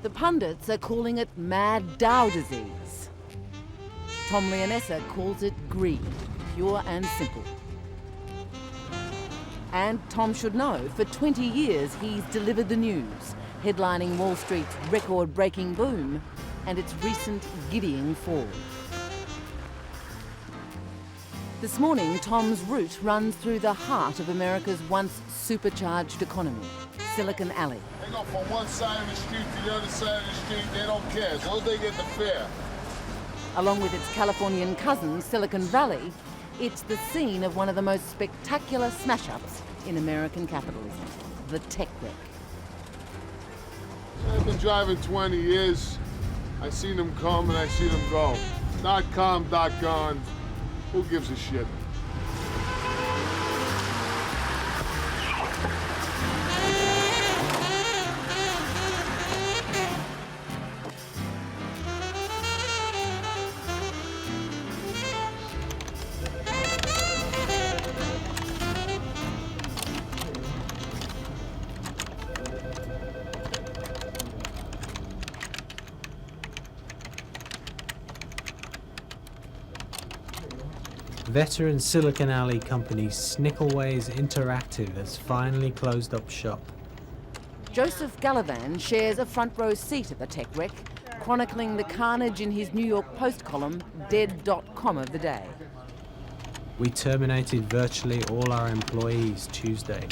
The pundits are calling it mad Dow disease. Tom Leonessa calls it greed, pure and simple. And Tom should know, for 20 years he's delivered the news, headlining Wall Street's record-breaking boom and its recent giddying fall. This morning, Tom's route runs through the heart of America's once supercharged economy, Silicon Alley. They go from one side of the street to the other side of the street, they don't care, as long as they get the fare. Along with its Californian cousin, Silicon Valley, it's the scene of one of the most spectacular smash-ups in American capitalism, the tech wreck. I've been driving 20 years. I seen them come and I see them go. .com, .gone. Who gives a shit? Veteran Silicon Alley company Snickelways Interactive has finally closed up shop. Joseph Gallivan shares a front row seat at the tech wreck, chronicling the carnage in his New York Post column, Dead.com of the day. We terminated virtually all our employees Tuesday.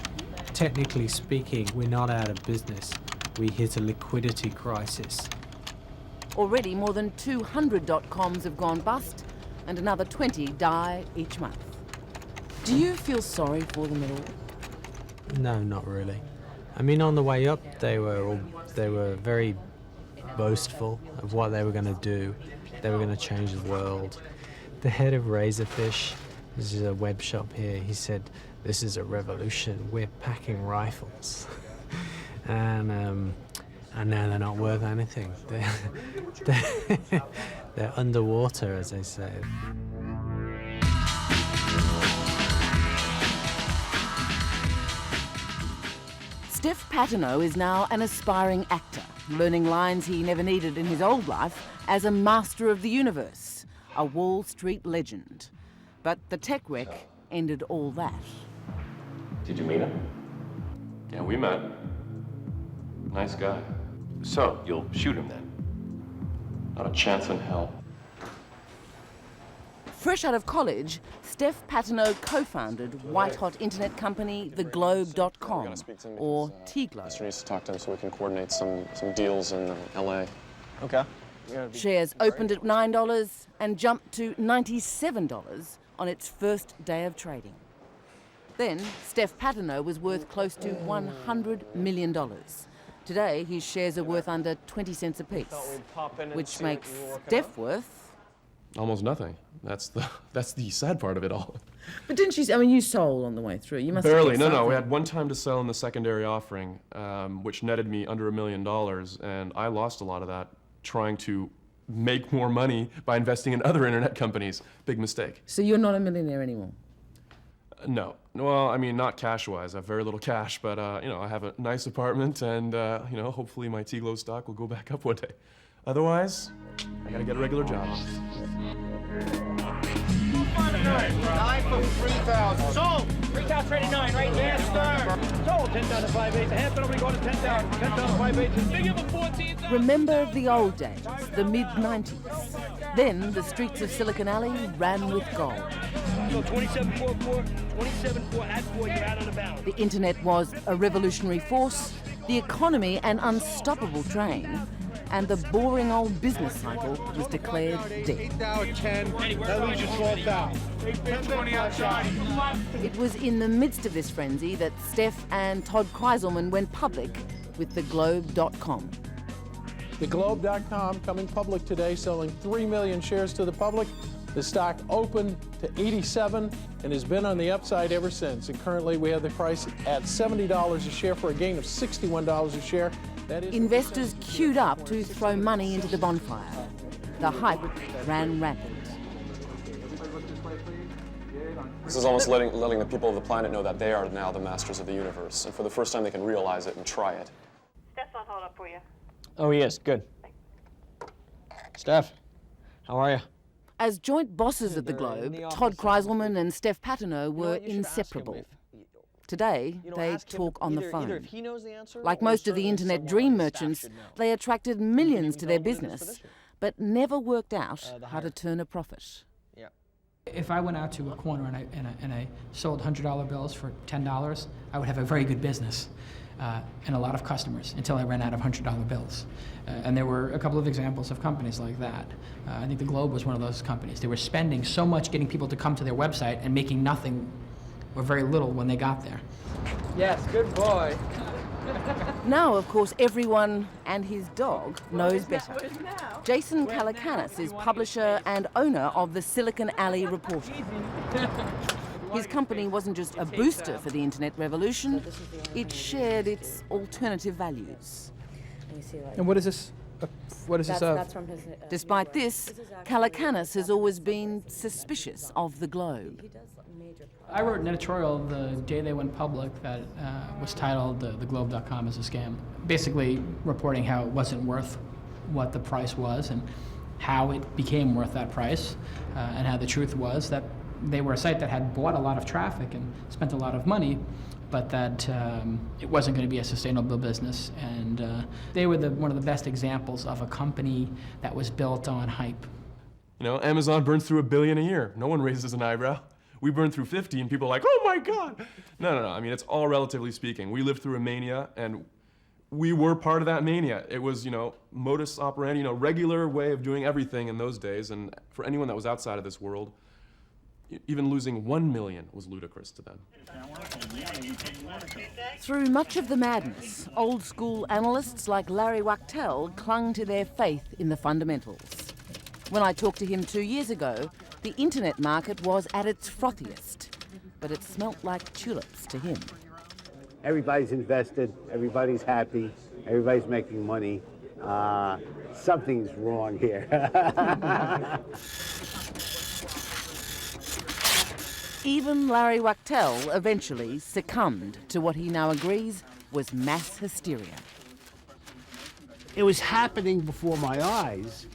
Technically speaking, we're not out of business. We hit a liquidity crisis. Already more than 200 .coms have gone bust, and another 20 die each month. Do you feel sorry for them at all? No, not really. I mean, on the way up, they were very boastful of what they were going to do. They were going to change the world. The head of Razorfish, this is a web shop here, he said, "This is a revolution. We're packing rifles." And now they're not worth anything. They're underwater, as they say. Steph Patenaude is now an aspiring actor, learning lines he never needed in his old life as a master of the universe, a Wall Street legend. But the tech wreck ended all that. Did you meet him? Yeah, we met. Nice guy. So, you'll shoot him then? Not a chance in hell. Fresh out of college, Steph Patenaude co-founded white-hot internet company TheGlobe.com, or T-Globe. Mr. needs to talk to him so we can coordinate some deals in L.A. Okay. Shares opened at $9 and jumped to $97 on its first day of trading. Then, Steph Patenaude was worth close to $100 million. Today, his shares are worth under 20 cents apiece, which makes Steph worth... almost nothing. That's the sad part of it all. But didn't you, I mean, you sold on the way through. You must Barely, have no. We had one time to sell in the secondary offering, which netted me under $1 million, and I lost a lot of that trying to make more money by investing in other internet companies. Big mistake. So you're not a millionaire anymore? No. Well, I mean, not cash-wise. I have very little cash, but, I have a nice apartment, and, hopefully my T-Globe stock will go back up one day. Otherwise, I gotta get a regular job. 9 for 3,000. Sold! 3,039 right there. Yes, sir. Sold. 10 down to 5/8. A half penalty going to 10 down. 10 down to 5/8. Big of a 14. Remember the old days, the mid-90s. Then the streets of Silicon Alley ran with gold. So 27.44, 27.4 at 4, you're out of the balance. The internet was a revolutionary force, the economy an unstoppable train, and the boring old business cycle was declared dead. That leaves you 12,000. 10-20 outside. It was in the midst of this frenzy that Steph and Todd Kreiselman went public with TheGlobe.com. TheGlobe.com coming public today, selling 3 million shares to the public. The stock opened to 87 and has been on the upside ever since. And currently we have the price at $70 a share for a gain of $61 a share. That is Investors queued up to throw money into the bonfire. The hype ran rampant. This is almost letting the people of the planet know that they are now the masters of the universe. And for the first time, they can realize it and try it. That's on hold up for you. Oh, he is. Good. Steph, how are you? As joint bosses of the Globe, Todd Kreiselman and Steph Patenaude were inseparable. Today, they talk on the phone. Like most of the internet dream merchants, they attracted millions to their business, but never worked out how to turn a profit. If I went out to a corner and I sold $100 bills for $10, I would have a very good business and a lot of customers until I ran out of $100 bills. And there were a couple of examples of companies like that. I think the Globe was one of those companies. They were spending so much getting people to come to their website and making nothing or very little when they got there. Yes, good boy. Now, of course, everyone and his dog knows better. Jason Calacanis is publisher and owner of the Silicon Alley Reporter. His company wasn't just a booster for the internet revolution, it shared its alternative values. And what is this? What is this of? Despite this, Calacanis has always been suspicious of the Globe. I wrote an editorial the day they went public that was titled "TheGlobe.com is a Scam," basically reporting how it wasn't worth what the price was and how it became worth that price, and how the truth was that they were a site that had bought a lot of traffic and spent a lot of money, but that it wasn't going to be a sustainable business. And they were one of the best examples of a company that was built on hype. You know, Amazon burns through $1 billion a year. No one raises an eyebrow. We burn through 50 and people are like, oh my God. No. I mean, it's all relatively speaking. We lived through a mania and we were part of that mania. It was, you know, modus operandi, you know, regular way of doing everything in those days. And for anyone that was outside of this world, even losing 1 million was ludicrous to them. Through much of the madness, old school analysts like Larry Wachtel clung to their faith in the fundamentals. When I talked to him 2 years ago, the internet market was at its frothiest, but it smelt like tulips to him. Everybody's invested, everybody's happy, everybody's making money. Something's wrong here. Even Larry Wachtel eventually succumbed to what he now agrees was mass hysteria. It was happening before my eyes.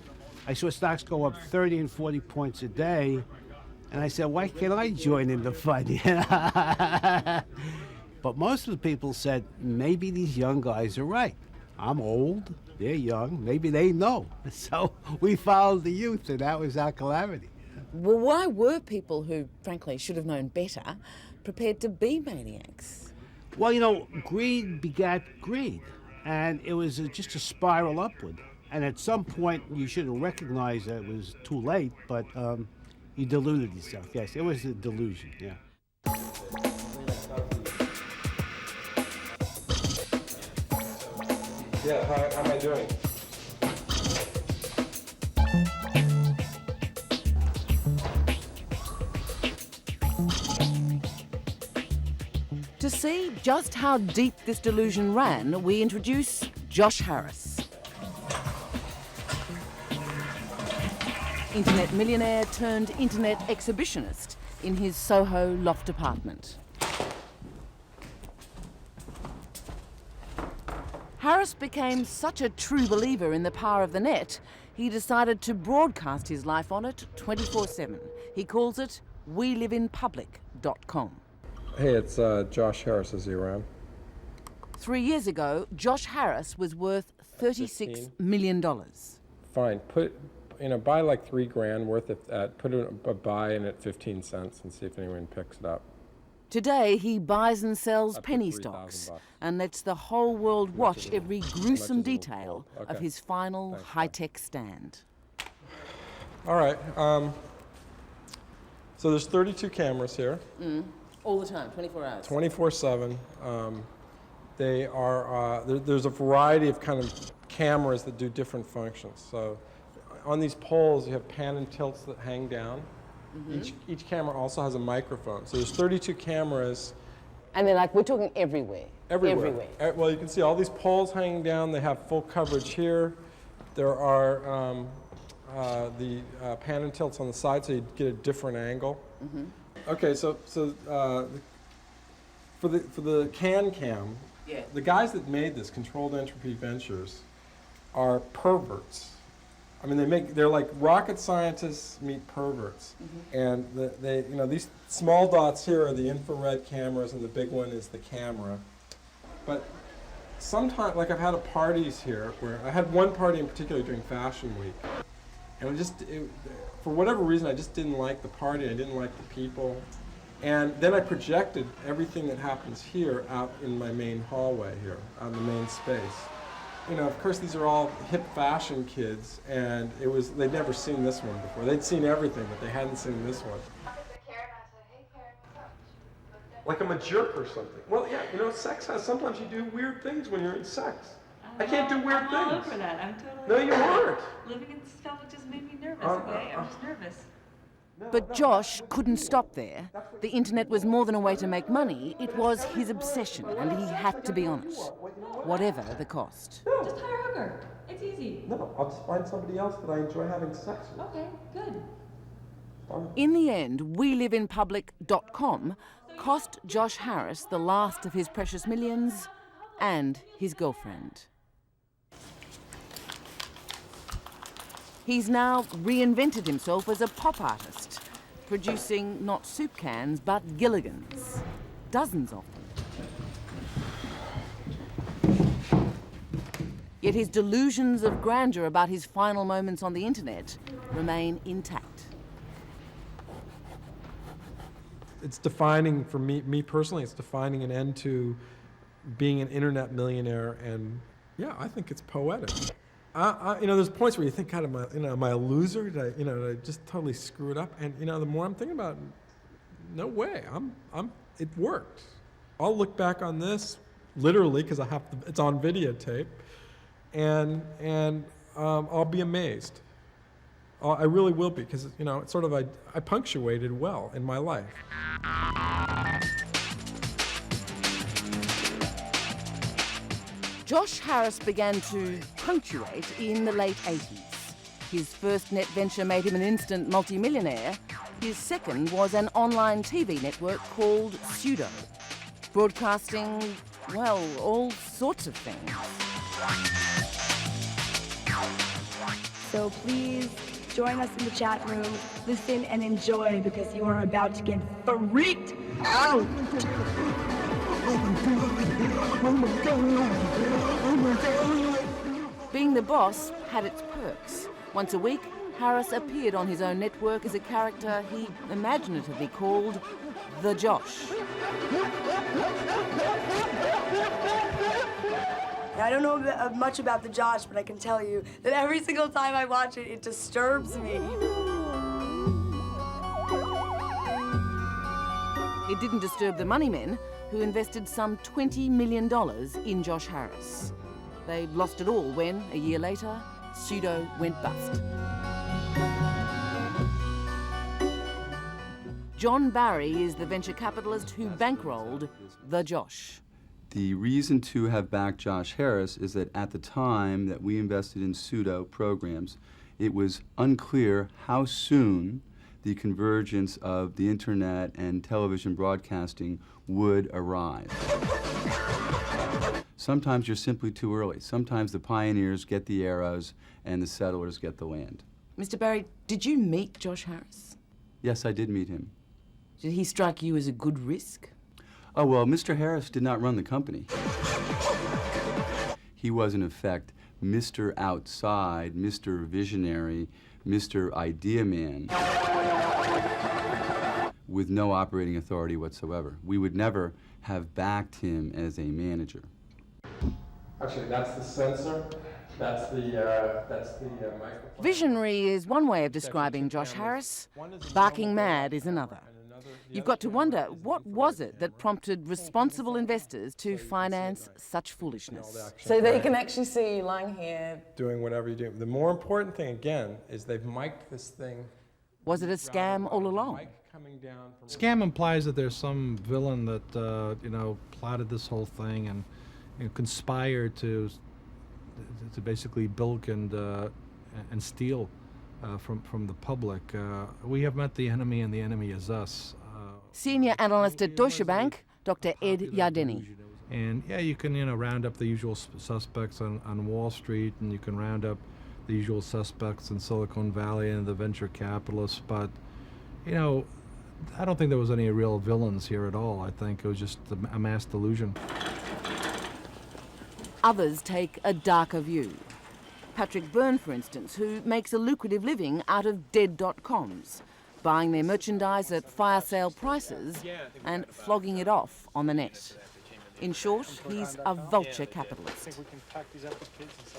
I saw stocks go up 30 and 40 points a day, and I said, why can't I join in the fun? But most of the people said, maybe these young guys are right. I'm old, they're young, maybe they know. So we followed the youth, and that was our calamity. Well, why were people who, frankly, should have known better, prepared to be maniacs? Well, you know, greed begat greed, and it was just a spiral upward. And at some point, you should have recognized that it was too late, but you deluded yourself. Yes, it was a delusion, yeah. Yeah, how am I doing? To see just how deep this delusion ran, we introduce Josh Harris. Internet millionaire turned internet exhibitionist in his Soho loft apartment. Harris became such a true believer in the power of the net, he decided to broadcast his life on it 24/7. He calls it WeLiveInPublic.com. Hey, it's Josh Harris. Is he around? 3 years ago, Josh Harris was worth $36 million. Fine. Buy like $3,000 worth of that. Put a buy in at 15 cents and see if anyone picks it up. Today, he buys and sells penny stocks and lets the whole world watch every gruesome detail of his final high-tech stand. All right. So there's 32 cameras here. All the time, 24 hours. 24/7. They are. There's a variety of kind of cameras that do different functions. So on these poles, you have pan and tilts that hang down. Each camera also has a microphone. So there's 32 cameras. And they're like, we're talking everywhere. Everywhere. Well, you can see all these poles hanging down. They have full coverage here. There are the pan and tilts on the side, so you get a different angle. Okay, so for the CanCam, the guys that made this, Controlled Entropy Ventures, are perverts. I mean, they're like rocket scientists meet perverts. And these small dots here are the infrared cameras, and the big one is the camera. But sometimes, like I've had parties here where I had one party in particular during Fashion Week, and for whatever reason, I just didn't like the party. I didn't like the people, and then I projected everything that happens here out in my main hallway here, out in the main space. Of course, these are all hip fashion kids, and they'd never seen this one before. They'd seen everything, but they hadn't seen this one. Like I'm a jerk or something. Well, yeah, sex sometimes you do weird things when you're in sex. I can't do weird things. I'm all over that. I'm totally. No, you aren't. Living in this stuff just made me nervous. Okay, I'm just nervous. But Josh couldn't stop there. The internet was more than a way to make money. It was his obsession, and he had to be on it, whatever the cost. Just hire a hooker. It's easy. No, I'll just find somebody else that I enjoy having sex with. Okay, good. In the end, WeLiveInPublic.com cost Josh Harris the last of his precious millions and his girlfriend. He's now reinvented himself as a pop artist, producing not soup cans, but Gilligans. Dozens of them. Yet his delusions of grandeur about his final moments on the internet remain intact. It's defining, for me personally, it's defining an end to being an internet millionaire, and yeah, I think it's poetic. There's points where you think, God, am I a loser? Did I just totally screw it up? And the more I'm thinking about it, no way. It worked. I'll look back on this literally because it's on videotape, and I'll be amazed. I really will be, because it's sort of I punctuated well in my life. Josh Harris began to punctuate in the late 80s. His first net venture made him an instant multimillionaire. His second was an online TV network called Pseudo, broadcasting, well, all sorts of things. So please join us in the chat room, listen and enjoy, because you are about to get freaked out. Being the boss had its perks. Once a week, Harris appeared on his own network as a character he imaginatively called The Josh. I don't know much about The Josh, but I can tell you that every single time I watch it, it disturbs me. It didn't disturb the money men, who invested some $20 million in Josh Harris. They lost it all when, a year later, Pseudo went bust. John Barry is the venture capitalist who bankrolled The Josh. The reason to have backed Josh Harris is that at the time that we invested in Pseudo programs, it was unclear how soon the convergence of the internet and television broadcasting would arrive. Sometimes you're simply too early. Sometimes the pioneers get the arrows and the settlers get the land. Mr. Barry, did you meet Josh Harris? Yes, I did meet him. Did he strike you as a good risk? Oh, well, Mr. Harris did not run the company. He was, in effect, Mr. Outside, Mr. Visionary, Mr. Idea Man, with no operating authority whatsoever. We would never have backed him as a manager. Actually, that's the sensor. That's the microphone. Visionary is one way of describing Josh Harris. Barking mad is another. You've got to wonder, what was it that prompted responsible investors to finance such foolishness? So they can actually see you lying here doing whatever you do. The more important thing, again, is they've mic'd this thing. Was it a scam all along? Scam implies that there's some villain that plotted this whole thing and conspired to basically bilk and steal from the public. We have met the enemy, and the enemy is us. Senior analyst at Deutsche Bank, Dr. Ed Yardeni. And yeah, you can, you know, round up the usual suspects on Wall Street, and you can round up the usual suspects in Silicon Valley and the venture capitalists, but, you know, I don't think there was any real villains here at all. I think it was just a mass delusion. Others take a darker view. Patrick Byrne, for instance, who makes a lucrative living out of dead.coms, buying their merchandise at fire sale prices and flogging it off on the net. In short, he's a vulture capitalist.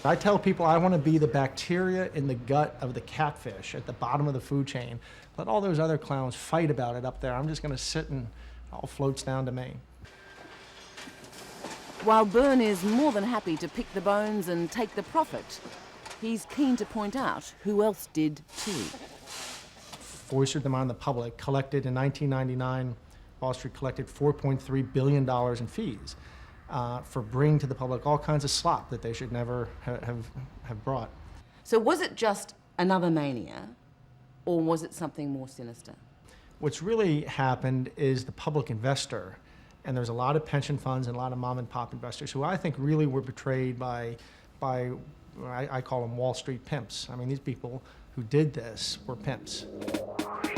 I tell people I want to be the bacteria in the gut of the catfish at the bottom of the food chain. Let all those other clowns fight about it up there. I'm just going to sit and it all floats down to me. While Byrne is more than happy to pick the bones and take the profit, he's keen to point out who else did too. Foisted them on the public, collected in 1999, Wall Street collected $4.3 billion in fees for bringing to the public all kinds of slop that they should never have brought. So was it just another mania, or was it something more sinister? What's really happened is the public investor, and there's a lot of pension funds and a lot of mom and pop investors who I think really were betrayed by I call them Wall Street pimps. I mean, these people who did this were pimps.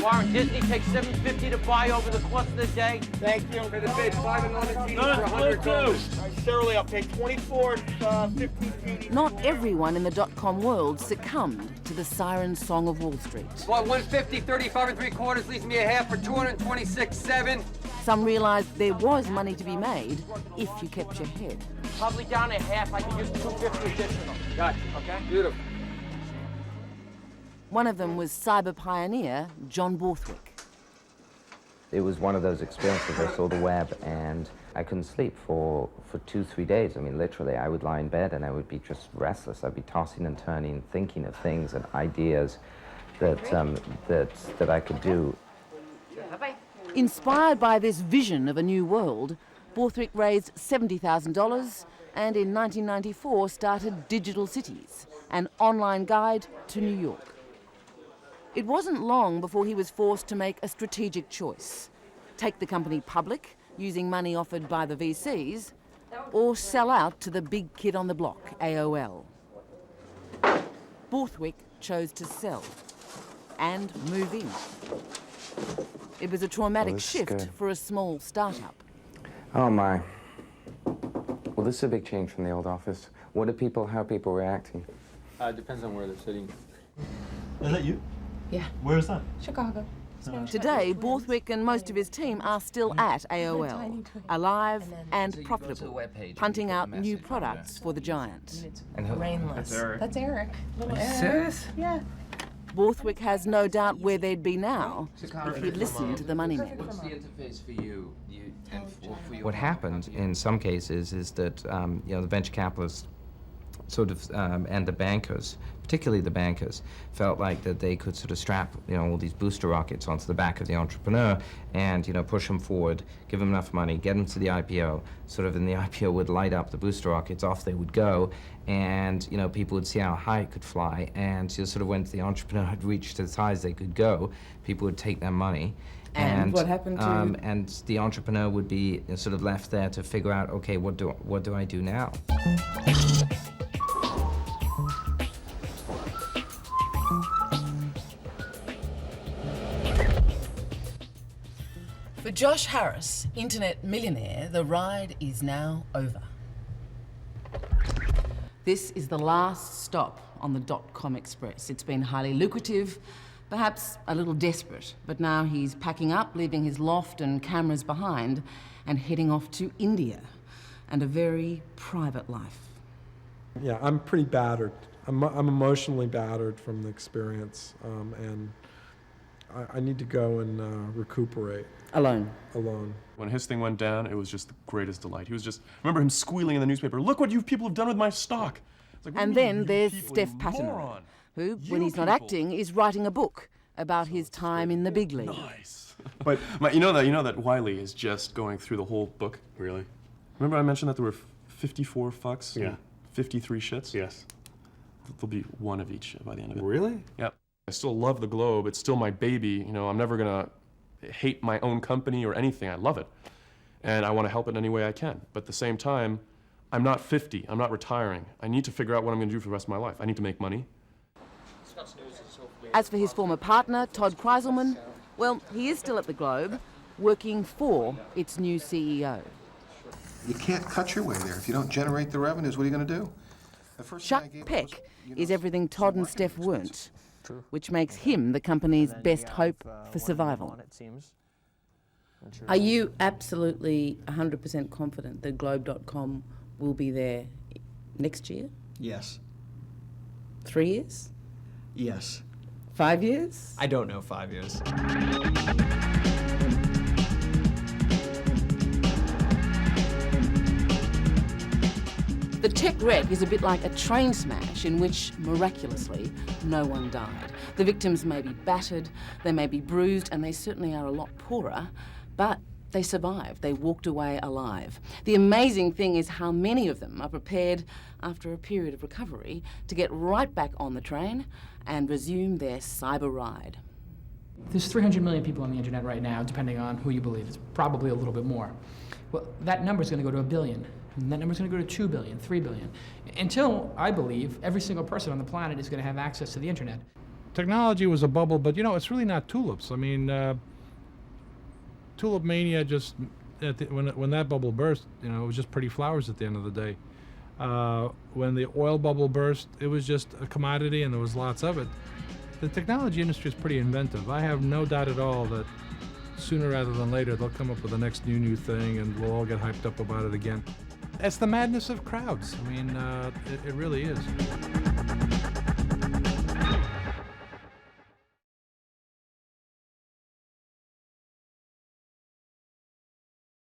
Warren, Disney takes $750 to buy over the course of the day. Thank you. For the bid, 5 and 1 for $100. Shirley, I'll pay 24, 50. Not everyone in the dot-com world succumbed to the siren song of Wall Street. Bought 150, 35 3/4, leaves me a half for 226.7. Some realized there was money to be made if you kept your head. Probably down a half. I can use 250 additional. Gotcha. Okay. Beautiful. One of them was cyber pioneer John Borthwick. It was one of those experiences. I saw the web and I couldn't sleep for 2-3 days. I mean, literally, I would lie in bed and I would be just restless. I'd be tossing and turning, thinking of things and ideas that I could do. Inspired by this vision of a new world, Borthwick raised $70,000 and in 1994 started Digital Cities, an online guide to New York. It wasn't long before he was forced to make a strategic choice. Take the company public, using money offered by the VCs, or sell out to the big kid on the block, AOL. Borthwick chose to sell and move in. It was a traumatic shift for a small startup. Oh my. Well, this is a big change from the old office. How are people reacting? Depends on where they're sitting. Is that you? Yeah. Where is that? Chicago. Today, Borthwick and most of his team are still at AOL, alive and profitable, punting out new products for the giant. Brainless. That's Eric. Little Eric. Serious? Yeah. Borthwick has no doubt where they'd be now if he'd listened to the money men. What's the interface for you? What happened in some cases is that the venture capitalists sort of and the bankers, particularly the bankers, felt like that they could sort of strap all these booster rockets onto the back of the entrepreneur and push them forward, give them enough money, get them to the IPO. Sort of, and the IPO would light up the booster rockets, off they would go, and people would see how high it could fly. And sort of when the entrepreneur had reached as high as they could go, people would take their money. And what happened to? And the entrepreneur would be sort of left there to figure out, okay, what do I do now? For Josh Harris, internet millionaire, the ride is now over. This is the last stop on the dot-com express. It's been highly lucrative, perhaps a little desperate, but now he's packing up, leaving his loft and cameras behind, and heading off to India and a very private life. Yeah, I'm pretty battered. I'm emotionally battered from the experience, and I need to go and recuperate. Alone. Alone. When his thing went down, it was just the greatest delight. He was just, remember him squealing in the newspaper, "Look what you people have done with my stock." It's like, and then there's Steph Pattenow, who, when he's not acting, is writing a book about his time in the big league. Nice. But you know that Wiley is just going through the whole book. Really? Remember I mentioned that there were 54 fucks? Yeah. And 53 shits? Yes. There'll be one of each by the end of it. Really? Yep. I still love the Globe. It's still my baby. I'm never gonna hate my own company or anything. I love it. and I want to help it in any way I can. But at the same time, I'm not 50. I'm not retiring. I need to figure out what I'm going to do for the rest of my life. I need to make money. As for his former partner, Todd Kreiselman, well, he is still at the Globe, working for its new CEO. You can't cut your way there. If you don't generate the revenues, what are you going to do? Chuck Peck is everything Todd and Steph weren't, which makes him the company's best hope for survival. Are you absolutely 100% confident that Globe.com will be there next year? Yes. 3 years? Yes. 5 years? I don't know 5 years. The tech wreck is a bit like a train smash in which, miraculously, no one died. The victims may be battered, they may be bruised, and they certainly are a lot poorer, but they survived. They walked away alive. The amazing thing is how many of them are prepared, after a period of recovery, to get right back on the train and resume their cyber ride. There's 300 million people on the internet right now, depending on who you believe. It's probably a little bit more. Well, that number's going to go to 1 billion. And that number's going to go to 2 billion, 3 billion. Until, I believe, every single person on the planet is going to have access to the internet. Technology was a bubble, but you know, it's really not tulips. I mean, tulip mania just, when that bubble burst, you know, it was just pretty flowers at the end of the day. When the oil bubble burst, it was just a commodity and there was lots of it. The technology industry is pretty inventive. I have no doubt at all that sooner rather than later they'll come up with the next new thing and we'll all get hyped up about it again. It's the madness of crowds. I mean, it really is.